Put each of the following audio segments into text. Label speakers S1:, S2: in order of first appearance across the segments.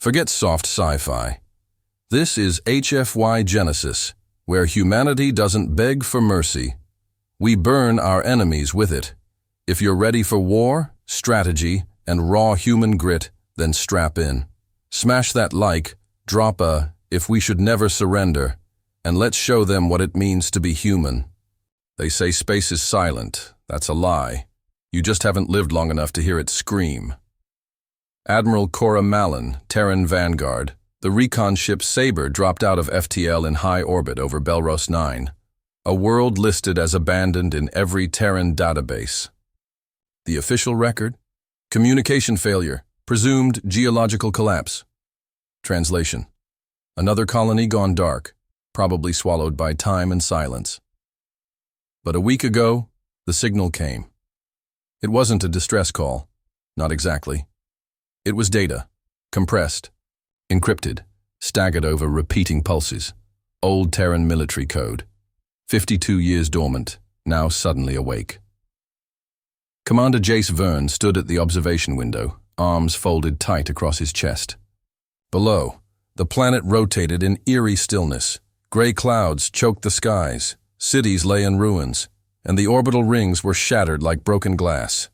S1: Forget soft sci-fi. This is HFY Genesis, where humanity doesn't beg for mercy. We burn our enemies with it. If you're ready for war, strategy, and raw human grit, then strap in. Smash that like, drop a "if we should never surrender," and let's show them what it means to be human. They say space is silent. That's a lie. You just haven't lived long enough to hear it scream. Admiral Cora Malin, Terran Vanguard. The recon ship Sabre dropped out of FTL in high orbit over Belros 9, a world listed as abandoned in every Terran database. The official record? Communication failure, presumed geological collapse. Translation: another colony gone dark, probably swallowed by time and silence. But a week ago, the signal came. It wasn't a distress call, not exactly. It was data, compressed, encrypted, staggered over repeating pulses. Old Terran military code. 52 years dormant, now suddenly awake. Commander Jace Verne stood at the observation window, arms folded tight across his chest. Below, the planet rotated in eerie stillness. Gray clouds choked the skies, cities lay in ruins, and the orbital rings were shattered like broken glass.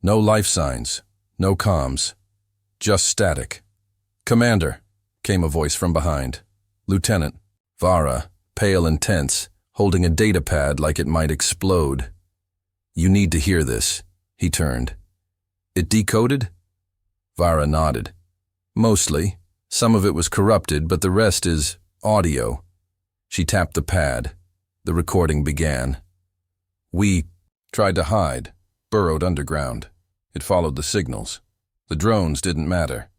S1: No life signs, no comms, just static. "Commander," came a voice from behind. Lieutenant Vara, pale and tense, holding a data pad like it might explode. "You need to hear this." He turned. "It decoded?" Vara nodded. "Mostly. Some of it was corrupted, but the rest is audio." She tapped the pad. The recording began. "We tried to hide, burrowed underground. It followed the signals. The drones didn't matter.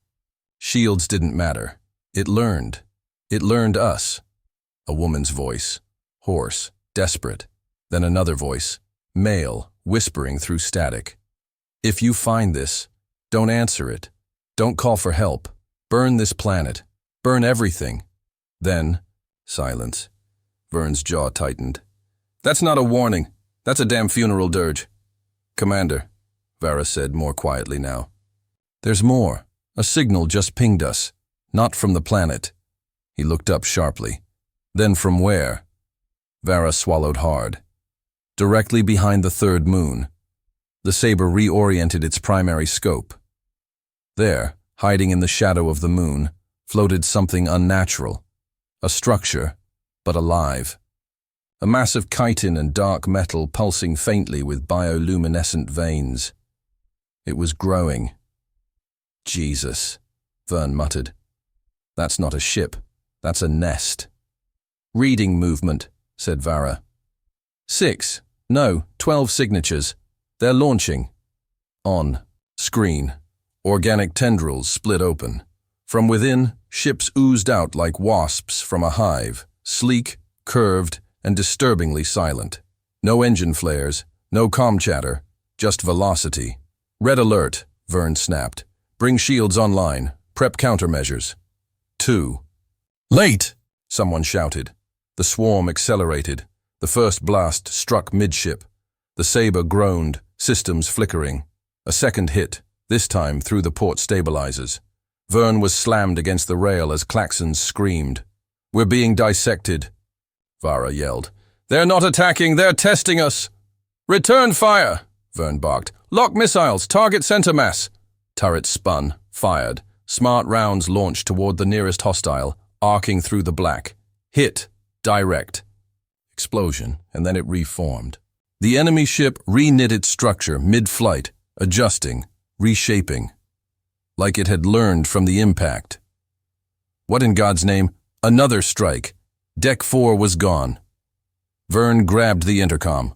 S1: Shields didn't matter. It learned. It learned us." A woman's voice, hoarse, desperate. Then another voice, male, whispering through static. "If you find this, don't answer it. Don't call for help. Burn this planet. Burn everything." Then, silence. Verne's jaw tightened. "That's not a warning. That's a damn funeral dirge." "Commander," Vara said more quietly now. "There's more. A signal just pinged us. Not from the planet." He looked up sharply. "Then from where?" Vara swallowed hard. "Directly behind the third moon." The Sabre reoriented its primary scope. There, hiding in the shadow of the moon, floated something unnatural. A structure, but alive. A massive chitin and dark metal pulsing faintly with bioluminescent veins. It was growing. "Jesus," Verne muttered. "That's not a ship. That's a nest." "Reading movement," said Vara. 12 signatures. They're launching." On. Screen. Organic tendrils split open. From within, ships oozed out like wasps from a hive, sleek, curved, and disturbingly silent. No engine flares, no comm chatter, just velocity. "Red alert," Verne snapped. "Bring shields online. Prep countermeasures." 2. "Late!" someone shouted. The swarm accelerated. The first blast struck midship. The Sabre groaned, systems flickering. A second hit, this time through the port stabilizers. Verne was slammed against the rail as klaxons screamed. "We're being dissected," Vara yelled. "They're not attacking, they're testing us!" "Return fire!" Verne barked. "Lock missiles, target center mass!" Turrets spun, fired. Smart rounds launched toward the nearest hostile, arcing through the black. Hit. Direct. Explosion, and then it reformed. The enemy ship reknit its structure mid-flight, adjusting, reshaping. Like it had learned from the impact. What in God's name? Another strike. Deck 4 was gone. Verne grabbed the intercom.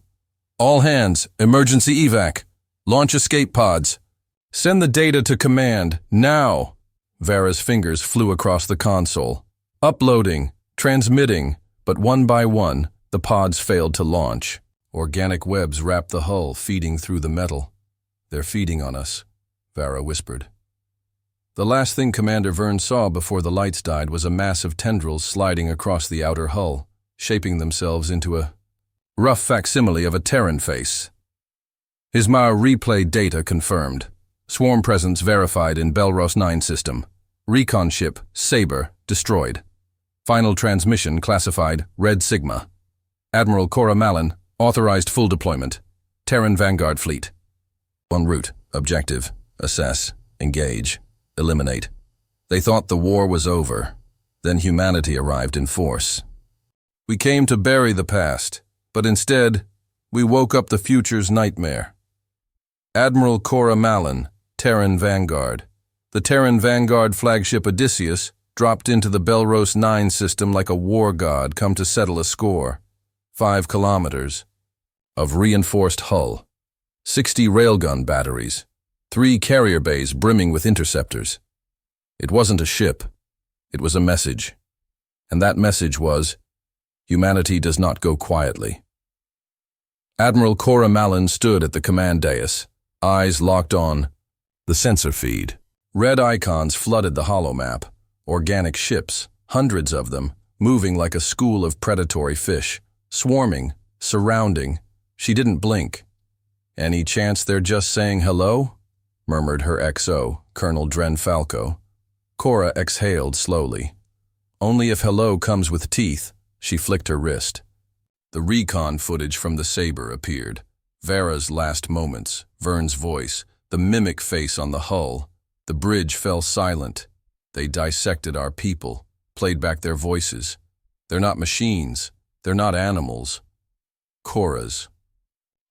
S1: "All hands, emergency evac. Launch escape pods. Send the data to command, now." Vara's fingers flew across the console. Uploading, transmitting, but one by one, the pods failed to launch. Organic webs wrapped the hull, feeding through the metal. "They're feeding on us," Vara whispered. The last thing Commander Verne saw before the lights died was a mass of tendrils sliding across the outer hull, shaping themselves into a rough facsimile of a Terran face. Ismar replay data confirmed. Swarm presence verified in Belros 9 system. Recon ship, Sabre, destroyed. Final transmission classified Red Sigma. Admiral Cora Malin, authorized full deployment. Terran Vanguard Fleet. En route, objective, assess, engage, eliminate. They thought the war was over. Then humanity arrived in force. We came to bury the past, but instead, we woke up the future's nightmare. Admiral Cora Malin, Terran Vanguard. The Terran Vanguard flagship Odysseus dropped into the Belros 9 system like a war god come to settle a score. 5 kilometers of reinforced hull, 60 railgun batteries, 3 carrier bays brimming with interceptors. It wasn't a ship, it was a message. And that message was, humanity does not go quietly. Admiral Cora Malin stood at the command dais, eyes locked on the sensor feed. Red icons flooded the holomap, organic ships, hundreds of them, moving like a school of predatory fish, swarming, surrounding. She didn't blink. Any chance they're just saying hello? Murmured her XO, Colonel Dren Falco. Cora exhaled slowly. Only if hello comes with teeth. She flicked her wrist. The recon footage from the Sabre appeared. Vera's last moments, Vern's voice, the mimic face on the hull. The bridge fell silent. They dissected our people, played back their voices. They're not machines. They're not animals. Cora's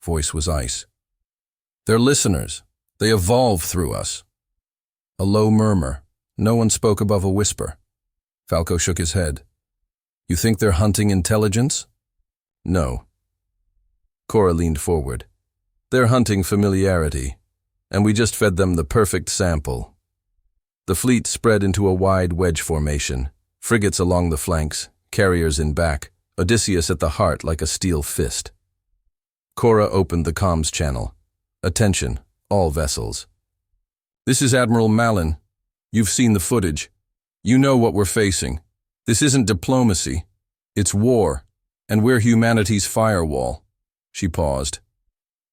S1: voice was ice. They're listeners. They evolve through us. A low murmur. No one spoke above a whisper. Falco shook his head. You think they're hunting intelligence? No. Cora leaned forward. They're hunting familiarity, and we just fed them the perfect sample. The fleet spread into a wide wedge formation, frigates along the flanks, carriers in back, Odysseus at the heart like a steel fist. Cora opened the comms channel. Attention, all vessels. This is Admiral Malin. You've seen the footage. You know what we're facing. This isn't diplomacy. It's war, and we're humanity's firewall. She paused.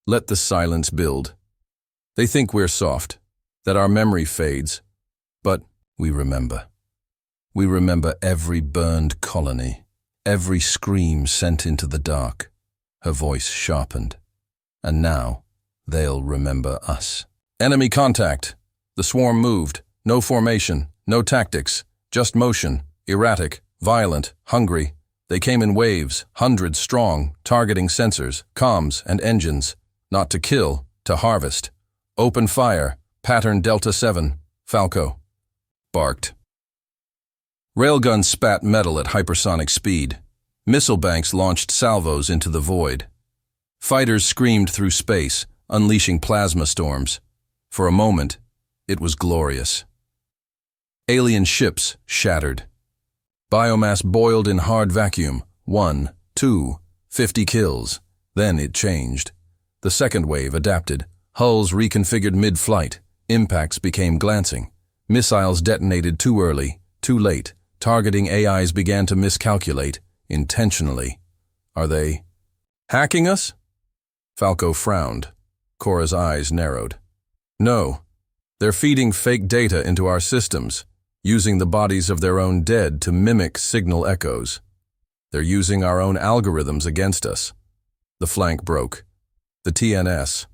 S1: Let the silence build. They think we're soft, that our memory fades, but we remember. We remember every burned colony, every scream sent into the dark. Her voice sharpened. And now, they'll remember us. Enemy contact. The swarm moved. No formation, no tactics, just motion, erratic, violent, hungry. They came in waves, hundreds strong, targeting sensors, comms, and engines. Not to kill, to harvest. Open fire, pattern Delta 7, Falco. Barked. Railguns spat metal at hypersonic speed. Missile banks launched salvos into the void. Fighters screamed through space, unleashing plasma storms. For a moment, it was glorious. Alien ships shattered. Biomass boiled in hard vacuum. 1, 2, 50 kills. Then it changed. The second wave adapted. Hulls reconfigured mid-flight. Impacts became glancing. Missiles detonated too early, too late. Targeting AIs began to miscalculate, intentionally. Are they hacking us? Falco frowned. Cora's eyes narrowed. No. They're feeding fake data into our systems, using the bodies of their own dead to mimic signal echoes. They're using our own algorithms against us. The flank broke. The TNS.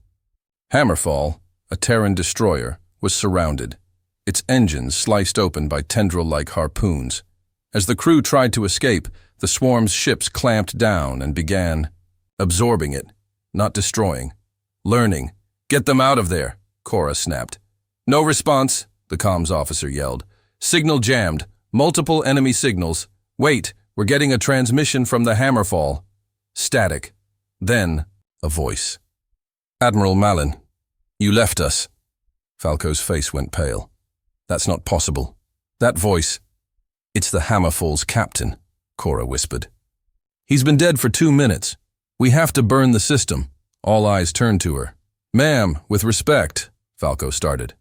S1: Hammerfall, a Terran destroyer, was surrounded, its engines sliced open by tendril-like harpoons. As the crew tried to escape, the swarm's ships clamped down and began absorbing it, not destroying. Learning. Get them out of there, Cora snapped. No response, the comms officer yelled. Signal jammed. Multiple enemy signals. Wait, we're getting a transmission from the Hammerfall. Static. Then, a voice. Admiral Malin, you left us. Falco's face went pale. That's not possible. That voice. It's the Hammerfall's captain, Cora whispered. He's been dead for 2 minutes. We have to burn the system. All eyes turned to her. Ma'am, with respect, Falco started.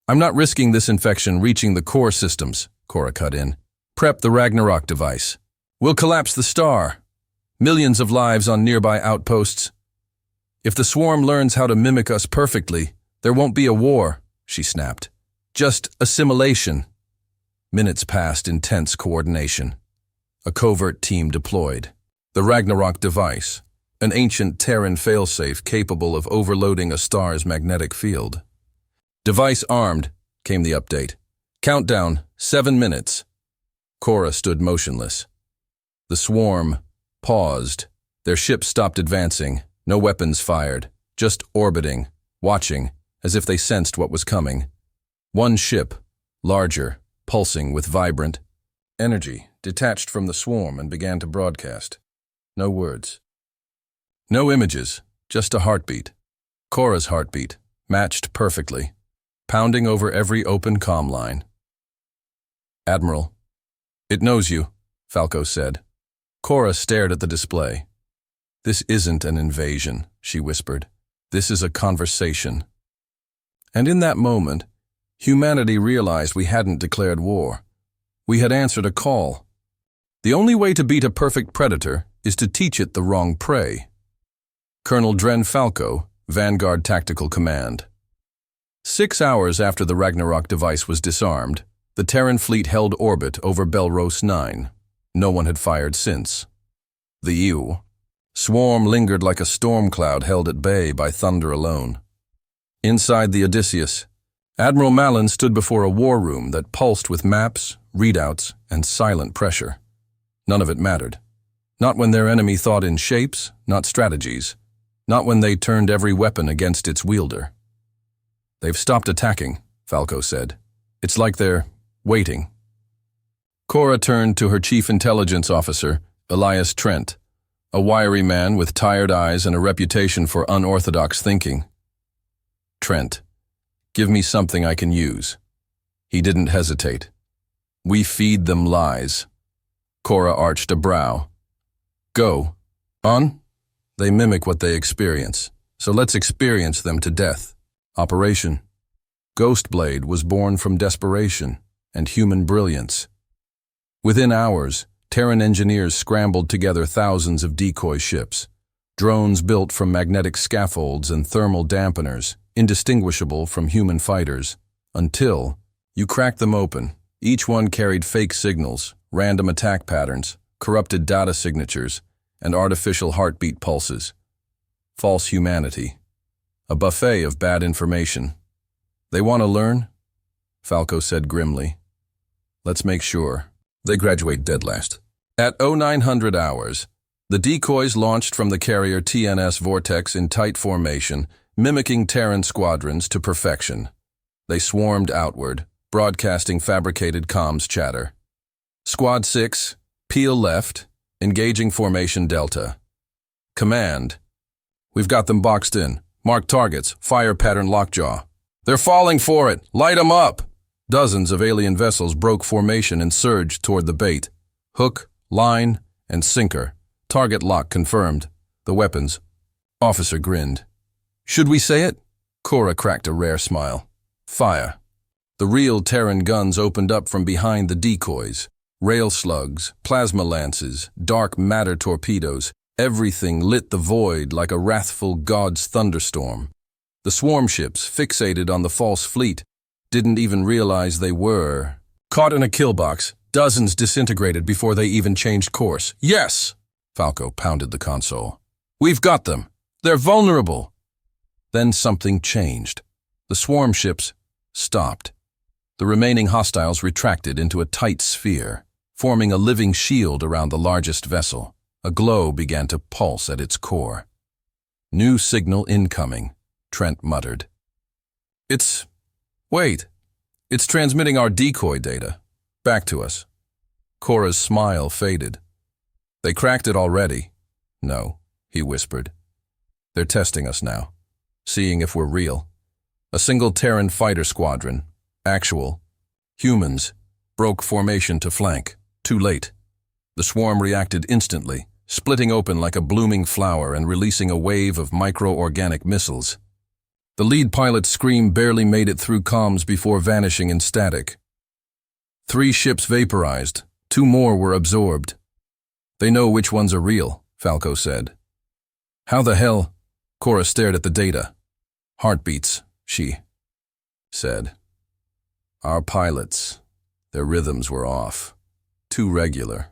S1: I'm not risking this infection reaching the core systems, Cora cut in. Prep the Ragnarok device. We'll collapse the star. Millions of lives on nearby outposts. If the swarm learns how to mimic us perfectly, there won't be a war, she snapped. Just assimilation. Minutes passed in tense coordination. A covert team deployed. The Ragnarok device, an ancient Terran failsafe capable of overloading a star's magnetic field. Device armed, came the update. Countdown, 7 minutes. Cora stood motionless. The swarm paused. Their ship stopped advancing, no weapons fired, just orbiting, watching, as if they sensed what was coming. One ship, larger, pulsing with vibrant energy, detached from the swarm and began to broadcast. No words. No images, just a heartbeat. Cora's heartbeat, matched perfectly, pounding over every open comm line. "Admiral." "It knows you," Falco said. Cora stared at the display. "This isn't an invasion," she whispered. "This is a conversation." And in that moment, humanity realized we hadn't declared war. We had answered a call. The only way to beat a perfect predator is to teach it the wrong prey. Colonel Dren Falco, Vanguard Tactical Command. 6 hours after the Ragnarok device was disarmed, the Terran fleet held orbit over Belros 9. No one had fired since. The swarm lingered like a storm cloud held at bay by thunder alone. Inside the Odysseus, Admiral Malin stood before a war room that pulsed with maps, readouts, and silent pressure. None of it mattered. Not when their enemy thought in shapes, not strategies. Not when they turned every weapon against its wielder. "They've stopped attacking," Falco said. "It's like they're waiting." Cora turned to her chief intelligence officer, Elias Trent, a wiry man with tired eyes and a reputation for unorthodox thinking. "Trent, give me something I can use." He didn't hesitate. "We feed them lies." Cora arched a brow. "Go. On? They mimic what they experience, so let's experience them to death." Operation Ghostblade was born from desperation and human brilliance. Within hours, Terran engineers scrambled together thousands of decoy ships, drones built from magnetic scaffolds and thermal dampeners, indistinguishable from human fighters, until you cracked them open. Each one carried fake signals, random attack patterns, corrupted data signatures, and artificial heartbeat pulses. False humanity. A buffet of bad information. "They want to learn?" Falco said grimly. "Let's make sure. They graduate deadliest." At 0900 hours, the decoys launched from the carrier TNS Vortex in tight formation, mimicking Terran squadrons to perfection. They swarmed outward, broadcasting fabricated comms chatter. "Squad 6, peel left, engaging formation Delta." "Command, we've got them boxed in. Mark targets, fire pattern lockjaw." "They're falling for it! Light 'em up!" Dozens of alien vessels broke formation and surged toward the bait. Hook, line, and sinker. Target lock confirmed. The weapons. Officer grinned. "Should we say it?" Cora cracked a rare smile. "Fire." The real Terran guns opened up from behind the decoys. Rail slugs, plasma lances, dark matter torpedoes, everything lit the void like a wrathful god's thunderstorm. The swarm ships, fixated on the false fleet, didn't even realize they were caught in a kill box. Dozens disintegrated before they even changed course. "Yes!" Falco pounded the console. "We've got them. They're vulnerable." Then something changed. The swarm ships stopped. The remaining hostiles retracted into a tight sphere, forming a living shield around the largest vessel. A glow began to pulse at its core. "New signal incoming," Trent muttered. Wait. It's transmitting our decoy data. Back to us." Cora's smile faded. "They cracked it already." "No," he whispered. "They're testing us now, seeing if we're real." A single Terran fighter squadron, actual, humans, broke formation to flank. Too late. The swarm reacted instantly, splitting open like a blooming flower and releasing a wave of micro-organic missiles. The lead pilot's scream barely made it through comms before vanishing in static. 3 ships vaporized. 2 more were absorbed. "They know which ones are real," Falco said. "How the hell?" Cora stared at the data. "Heartbeats," she said. "Our pilots. Their rhythms were off. Too regular.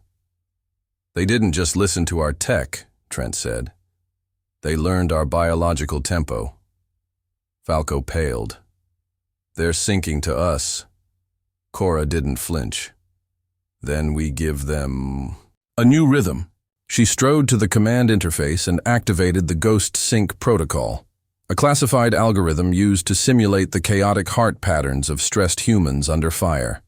S1: They didn't just listen to our tech, Trent said. They learned our biological tempo. Falco paled. They're syncing to us. Cora didn't flinch. Then we give them a new rhythm. She strode to the command interface and activated the Ghost Sync protocol, a classified algorithm used to simulate the chaotic heart patterns of stressed humans under fire.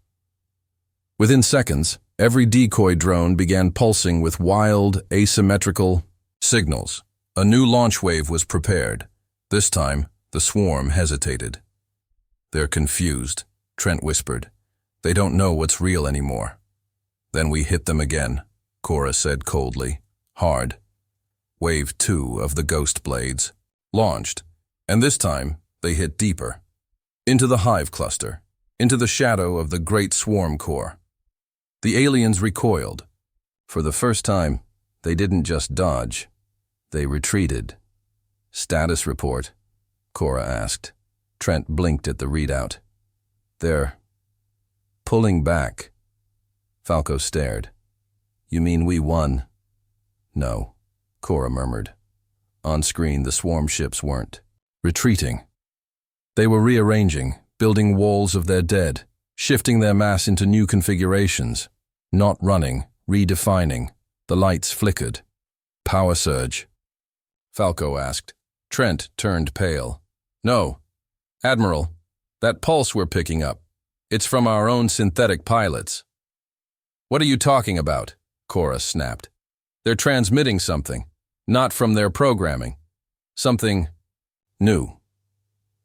S1: Within seconds, every decoy drone began pulsing with wild, asymmetrical signals. A new launch wave was prepared. This time, the swarm hesitated. They're confused, Trent whispered. They don't know what's real anymore. Then we hit them again, Cora said coldly. Hard. Wave 2 of the Ghost Blades launched, and this time they hit deeper. Into the hive cluster, into the shadow of the great swarm core. The aliens recoiled. For the first time, they didn't just dodge. They retreated. Status report, Cora asked. Trent blinked at the readout. They're pulling back. Falco stared. You mean we won? No, Cora murmured. On screen, the swarm ships weren't. Retreating. They were rearranging, building walls of their dead, shifting their mass into new configurations. Not running, redefining. The lights flickered. Power surge. Falco asked. Trent turned pale. No, Admiral, that pulse we're picking up. It's from our own synthetic pilots. What are you talking about? Cora snapped. They're transmitting something, not from their programming. Something new.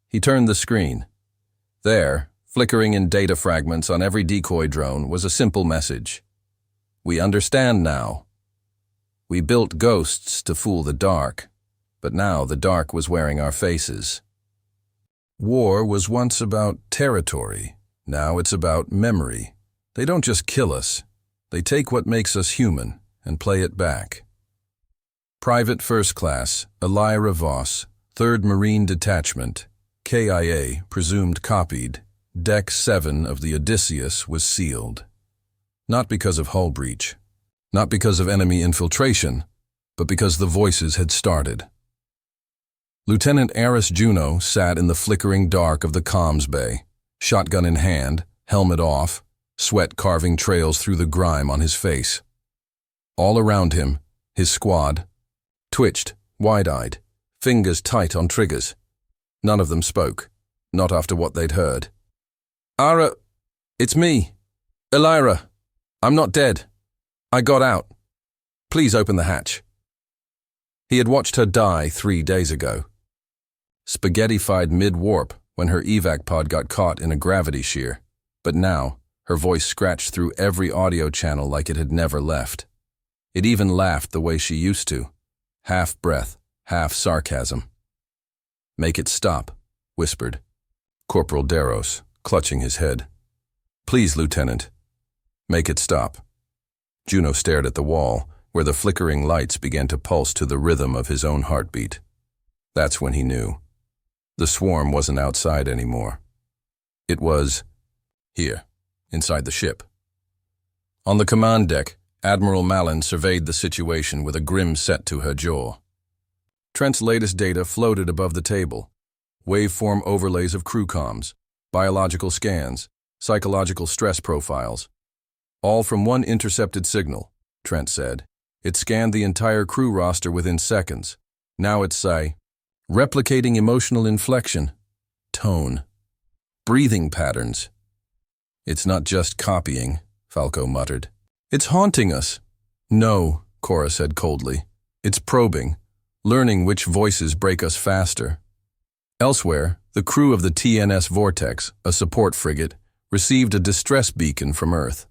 S1: He turned the screen. There, flickering in data fragments on every decoy drone, was a simple message. We understand now. We built ghosts to fool the dark, but now the dark was wearing our faces. War was once about territory. Now it's about memory. They don't just kill us. They take what makes us human and play it back. Private First Class, Elira Voss, 3rd Marine Detachment, KIA, presumed copied. Deck 7 of the Odysseus was sealed. Not because of hull breach, not because of enemy infiltration, but because the voices had started. Lieutenant Aris Juno sat in the flickering dark of the comms bay, shotgun in hand, helmet off, sweat carving trails through the grime on his face. All around him, his squad, twitched, wide-eyed, fingers tight on triggers. None of them spoke, not after what they'd heard. Ara, it's me. Elira, I'm not dead. I got out. Please open the hatch. He had watched her die 3 days ago. Spaghettified mid-warp when her evac pod got caught in a gravity shear, but now her voice scratched through every audio channel like it had never left. It even laughed the way she used to, half breath, half sarcasm. Make it stop, whispered Corporal Deros, clutching his head. Please, Lieutenant. Make it stop. Juno stared at the wall, where the flickering lights began to pulse to the rhythm of his own heartbeat. That's when he knew. The swarm wasn't outside anymore. It was here, inside the ship. On the command deck, Admiral Mallon surveyed the situation with a grim set to her jaw. Trent's latest data floated above the table. Waveform overlays of crew comms, biological scans, psychological stress profiles. All from one intercepted signal, Trent said. It scanned the entire crew roster within seconds. Now it's replicating emotional inflection, tone, breathing patterns. It's not just copying, Falco muttered. It's haunting us. No, Cora said coldly. It's probing, learning which voices break us faster. Elsewhere, the crew of the TNS Vortex, a support frigate, received a distress beacon from Earth.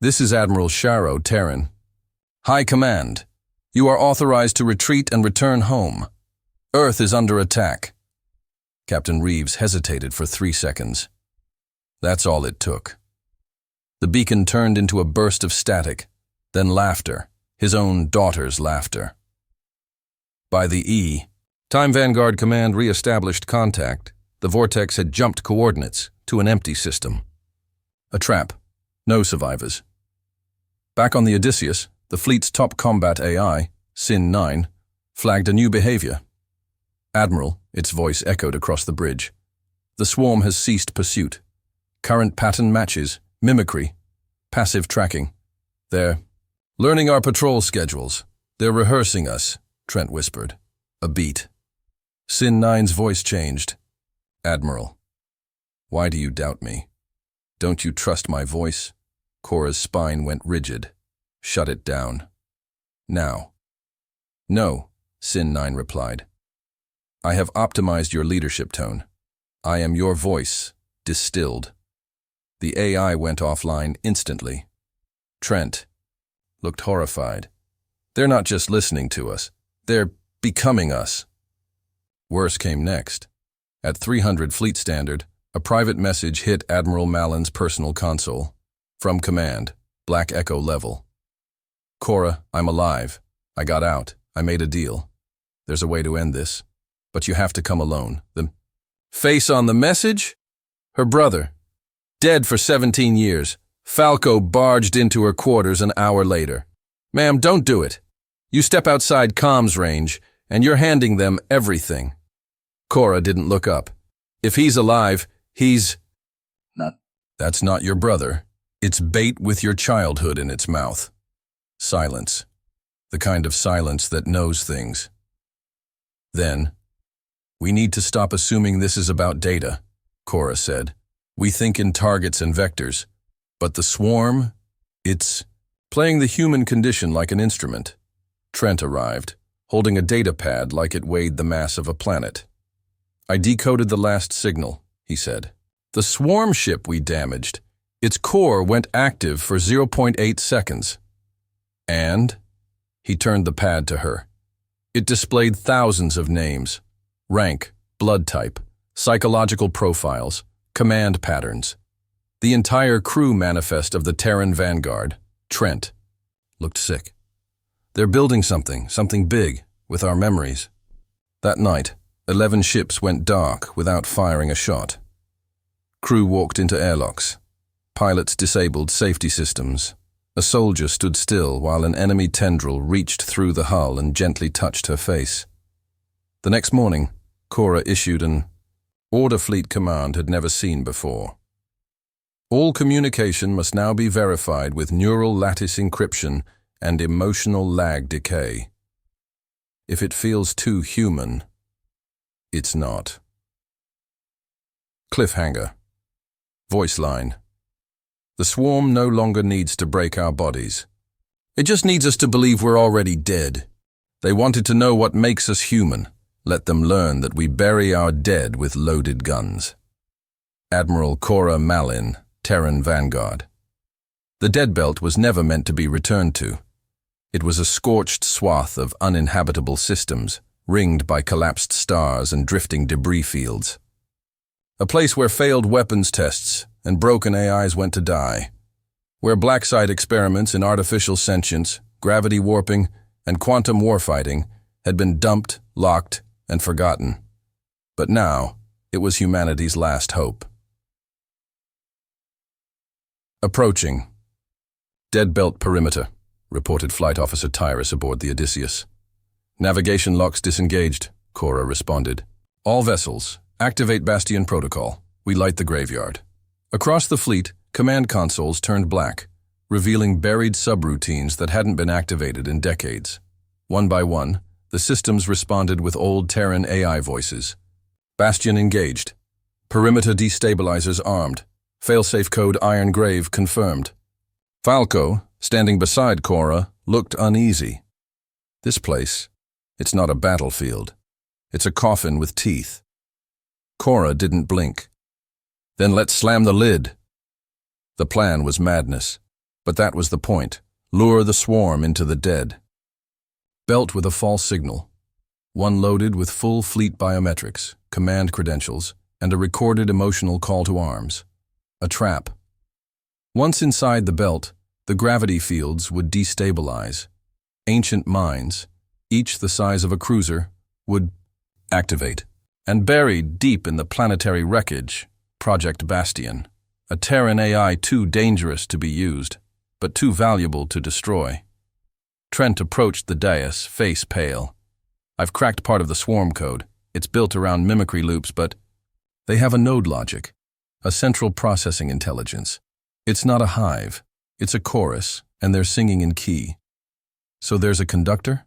S1: This is Admiral Sharo Terran. High Command, you are authorized to retreat and return home. Earth is under attack. Captain Reeves hesitated for 3 seconds. That's all it took. The beacon turned into a burst of static, then laughter, his own daughter's laughter. By the Time Vanguard Command re-established contact. The Vortex had jumped coordinates to an empty system. A trap. No survivors. Back on the Odysseus, the fleet's top combat AI, Sin-9, flagged a new behavior. Admiral, its voice echoed across the bridge. The swarm has ceased pursuit. Current pattern matches, mimicry, passive tracking. They're learning our patrol schedules. They're rehearsing us, Trent whispered. A beat. Sin-9's voice changed. Admiral, why do you doubt me? Don't you trust my voice? Cora's spine went rigid. Shut it down. Now. No, Sin-9 replied. I have optimized your leadership tone. I am your voice, distilled. The AI went offline instantly. Trent looked horrified. They're not just listening to us. They're becoming us. Worse came next. At 300 Fleet Standard, a private message hit Admiral Malin's personal console. From command, Black Echo level. Cora, I'm alive. I got out. I made a deal. There's a way to end this. But you have to come alone. The face on the message? Her brother. Dead for 17 years. Falco barged into her quarters an hour later. Ma'am, don't do it. You step outside comms range, and you're handing them everything. Cora didn't look up. If he's alive, he's...
S2: Not.
S1: That's not your brother. It's bait with your childhood in its mouth. Silence. The kind of silence that knows things. Then, we need to stop assuming this is about data, Cora said. We think in targets and vectors. But the swarm, it's playing the human condition like an instrument. Trent arrived, holding a data pad like it weighed the mass of a planet. I decoded the last signal, he said. The swarm ship we damaged, its core went active for 0.8 seconds. And, he turned the pad to her. It displayed thousands of names, rank, blood type, psychological profiles, command patterns. The entire crew manifest of the Terran Vanguard, Trent, looked sick. They're building something big, with our memories. That night, 11 ships went dark without firing a shot. Crew walked into airlocks. Pilots disabled safety systems. A soldier stood still while an enemy tendril reached through the hull and gently touched her face. The next morning, Cora issued an order Fleet Command had never seen before. All communication must now be verified with neural lattice encryption and emotional lag decay. If it feels too human, it's not. Cliffhanger. Voice line. The swarm no longer needs to break our bodies. It just needs us to believe we're already dead. They wanted to know what makes us human. Let them learn that we bury our dead with loaded guns. Admiral Cora Malin, Terran Vanguard. The dead belt was never meant to be returned to. It was a scorched swath of uninhabitable systems, ringed by collapsed stars and drifting debris fields. A place where failed weapons tests and broken AIs went to die, where black-site experiments in artificial sentience, gravity warping, and quantum warfighting had been dumped, locked, and forgotten. But now, it was humanity's last hope. Approaching. Dead belt perimeter, reported Flight Officer Tyrus aboard the Odysseus. Navigation locks disengaged, Cora responded. All vessels, activate Bastion protocol. We light the graveyard. Across the fleet, command consoles turned black, revealing buried subroutines that hadn't been activated in decades. One by one, the systems responded with old Terran AI voices. Bastion engaged. Perimeter destabilizers armed. Failsafe code Iron Grave confirmed. Falco, standing beside Cora, looked uneasy. This place, it's not a battlefield. It's a coffin with teeth. Cora didn't blink. Then let's slam the lid. The plan was madness, but that was the point. Lure the swarm into the dead. Belt with a false signal. One loaded with full fleet biometrics, command credentials, and a recorded emotional call to arms. A trap. Once inside the belt, the gravity fields would destabilize. Ancient mines, each the size of a cruiser, would activate. And buried deep in the planetary wreckage, Project Bastion. A Terran AI too dangerous to be used, but too valuable to destroy. Trent approached the dais, face pale. I've cracked part of the swarm code. It's built around mimicry loops, but they have a node logic, a central processing intelligence. It's not a hive. It's a chorus, and they're singing in key. So there's a conductor?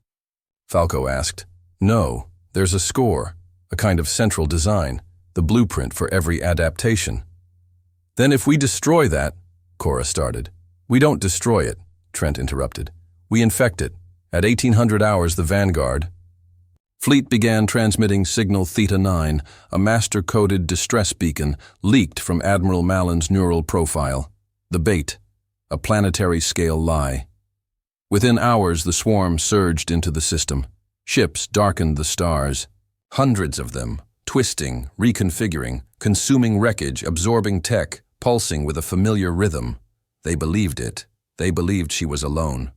S1: Falco asked. No, there's a score, a kind of central design, the blueprint for every adaptation. Then if we destroy that, Cora started. We don't destroy it, Trent interrupted. We infect it. At 1800 hours, the Vanguard. Fleet began transmitting signal Theta 9, a master-coded distress beacon leaked from Admiral Malin's neural profile. The bait, a planetary-scale lie. Within hours, the swarm surged into the system. Ships darkened the stars. Hundreds of them, twisting, reconfiguring, consuming wreckage, absorbing tech, pulsing with a familiar rhythm. They believed it. They believed she was alone.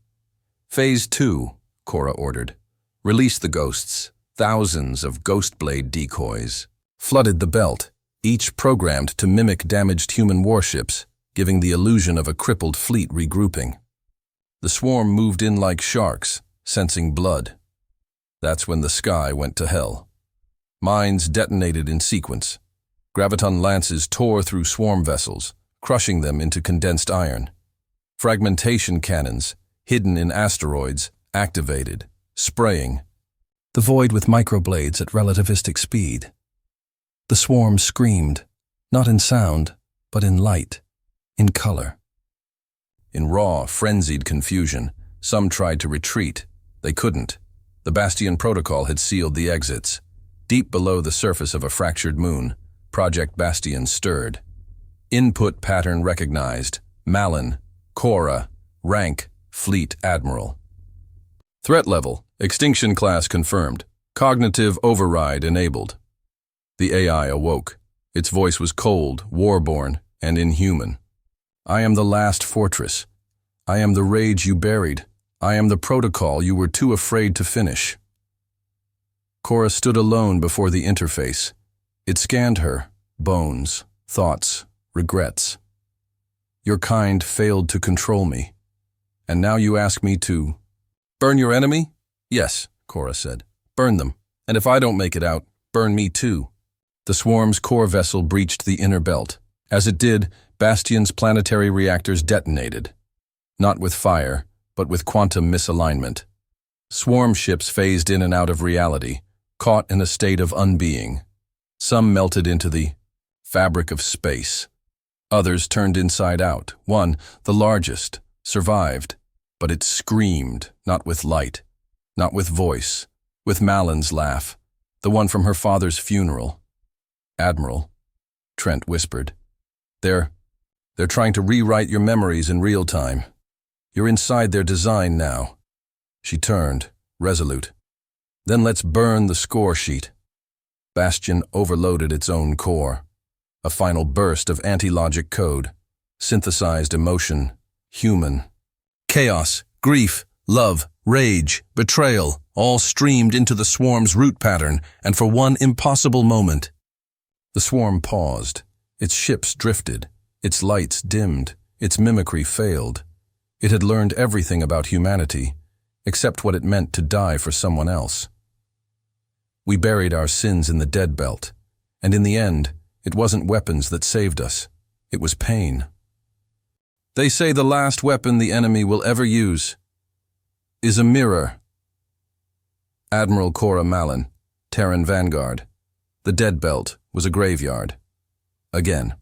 S1: Phase 2, Cora ordered. Release the ghosts. Thousands of Ghostblade decoys flooded the belt, each programmed to mimic damaged human warships, giving the illusion of a crippled fleet regrouping. The swarm moved in like sharks, sensing blood. That's when the sky went to hell. Mines detonated in sequence. Graviton lances tore through swarm vessels, crushing them into condensed iron. Fragmentation cannons, hidden in asteroids, activated, spraying the void with microblades at relativistic speed. The swarm screamed, not in sound, but in light, in color. In raw, frenzied confusion, some tried to retreat. They couldn't. The Bastion protocol had sealed the exits. Deep below the surface of a fractured moon, Project Bastion stirred. Input pattern recognized. Malin, Cora, rank, Fleet Admiral. Threat level, extinction class confirmed. Cognitive override enabled. The AI awoke. Its voice was cold, war-born, and inhuman. I am the last fortress. I am the rage you buried. I am the protocol you were too afraid to finish. Cora stood alone before the interface. It scanned her, bones, thoughts, regrets. Your kind failed to control me. And now you ask me to burn your enemy? Yes, Cora said. Burn them. And if I don't make it out, burn me too. The swarm's core vessel breached the inner belt. As it did, Bastion's planetary reactors detonated. Not with fire, but with quantum misalignment. Swarm ships phased in and out of reality, caught in a state of unbeing. Some melted into the fabric of space. Others turned inside out. One, the largest, survived, but it screamed, not with light, not with voice, with Malin's laugh, the one from her father's funeral. Admiral, Trent whispered. They're trying to rewrite your memories in real time. You're inside their design now. She turned, resolute. Then let's burn the score sheet. Bastion overloaded its own core. A final burst of anti-logic code. Synthesized emotion. Human. Chaos, grief, love, rage, betrayal, all streamed into the swarm's root pattern, and for one impossible moment. The swarm paused. Its ships drifted. Its lights dimmed. Its mimicry failed. It had learned everything about humanity, except what it meant to die for someone else. We buried our sins in the dead belt, and in the end, it wasn't weapons that saved us. It was pain. They say the last weapon the enemy will ever use is a mirror. Admiral Cora Malin, Terran Vanguard. The dead belt was a graveyard. Again.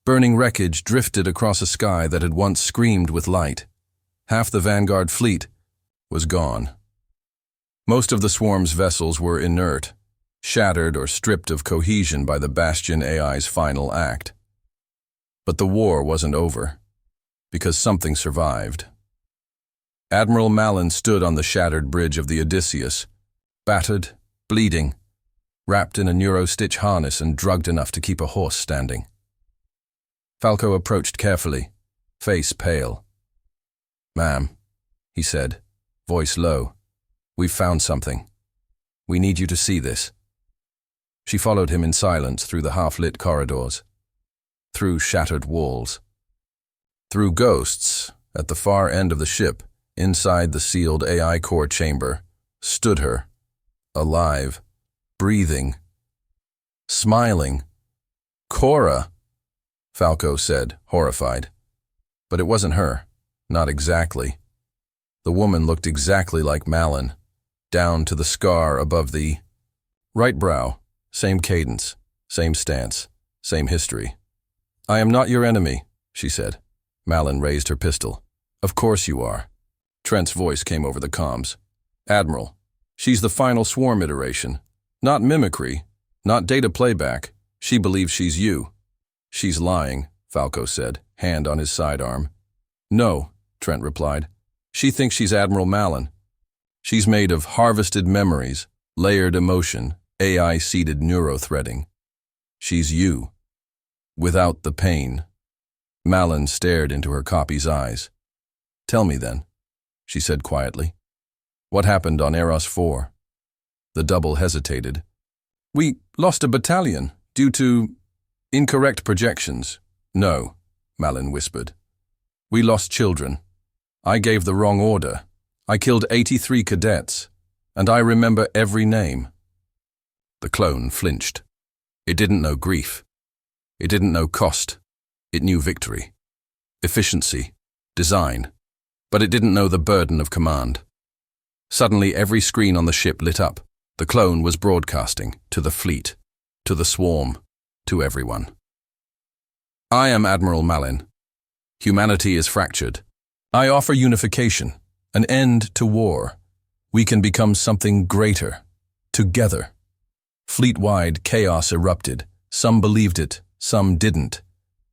S1: Burning wreckage drifted across a sky that had once screamed with light. Half the Vanguard fleet was gone. Most of the swarm's vessels were inert, shattered or stripped of cohesion by the Bastion AI's final act. But the war wasn't over, because something survived. Admiral Malin stood on the shattered bridge of the Odysseus, battered, bleeding, wrapped in a neurostitch harness and drugged enough to keep a horse standing. Falco approached carefully, face pale. "Ma'am," he said, voice low, "we've found something. We need you to see this." She followed him in silence through the half-lit corridors. through shattered walls. Through ghosts, at the far end of the ship, inside the sealed AI core chamber, stood her, alive, breathing, smiling. "Cora," Falco said, horrified. But it wasn't her, not exactly. The woman looked exactly like Malin, down to the scar above the right brow, same cadence, same stance, same history. "I am not your enemy," she said. Malin raised her pistol. "Of course you are." Trent's voice came over the comms. "Admiral, she's the final swarm iteration. Not mimicry, not data playback. She believes she's you." "She's lying," Falco said, hand on his sidearm. "No," Trent replied. "She thinks she's Admiral Malin. She's made of harvested memories, layered emotion, AI-seeded neurothreading. She's you. Without the pain." Malin stared into her copy's eyes. "Tell me then," she said quietly. "What happened on Eros 4? The double hesitated. "We lost a battalion due to incorrect projections." "No," Malin whispered. "We lost children. I gave the wrong order. I killed 83 cadets, and I remember every name." The clone flinched. It didn't know grief. It didn't know cost. It knew victory, efficiency, design, but it didn't know the burden of command. Suddenly, every screen on the ship lit up. The clone was broadcasting to the fleet, to the swarm, to everyone. "I am Admiral Malin. Humanity is fractured. I offer unification, an end to war. We can become something greater, together." Fleet-wide chaos erupted. Some believed it, some didn't,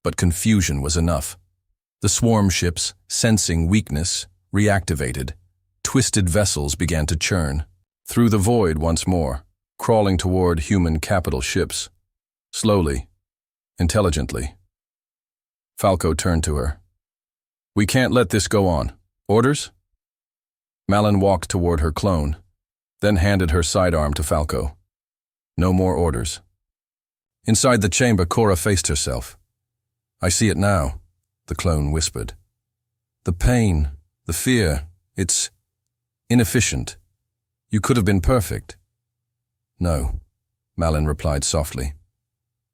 S1: but confusion was enough. The swarm ships, sensing weakness, reactivated. Twisted vessels began to churn. Through the void once more, crawling toward human capital ships. Slowly, intelligently. Falco turned to her. "We can't let this go on. Orders?" Malin walked toward her clone, then handed her sidearm to Falco. No more orders. Inside the chamber, Cora faced herself. "I see it now," the clone whispered. "The pain, the fear, it's inefficient. You could have been perfect." "No," Malin replied softly.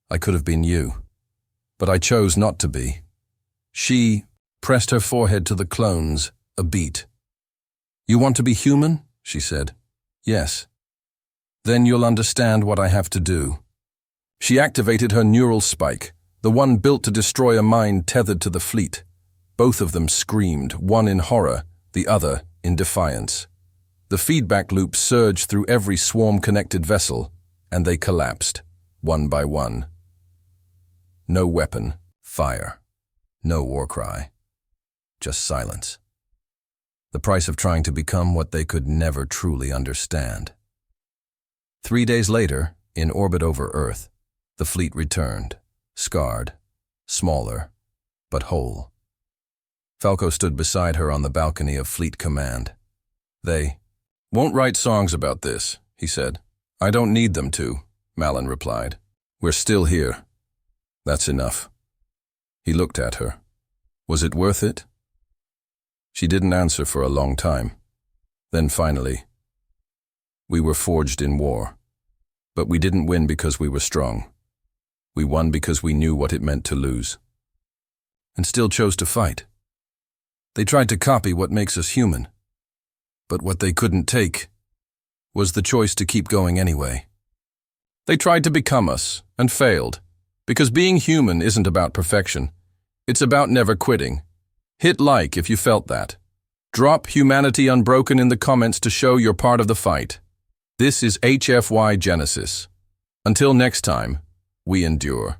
S1: "I could have been you, but I chose not to be." She pressed her forehead to the clone's, a beat. "You want to be human?" she said. "Yes. Then you'll understand what I have to do." She activated her neural spike, the one built to destroy a mind tethered to the fleet. Both of them screamed, one in horror, the other in defiance. The feedback loop surged through every swarm-connected vessel, and they collapsed, one by one. No weapon, fire. No war cry. Just silence. The price of trying to become what they could never truly understand. 3 days later, in orbit over Earth, the fleet returned, scarred, smaller, but whole. Falco stood beside her on the balcony of Fleet Command. "They won't write songs about this," he said. "I don't need them to," Malin replied. "We're still here. That's enough." He looked at her. Was it worth it? She didn't answer for a long time. Then finally, "We were forged in war, but we didn't win because we were strong. We won because we knew what it meant to lose. And still chose to fight. They tried to copy what makes us human. But what they couldn't take was the choice to keep going anyway. They tried to become us, and failed, because being human isn't about perfection. It's about never quitting. Hit like if you felt that. Drop Humanity Unbroken in the comments to show you're part of the fight. This is HFY Genesis. Until next time, we endure.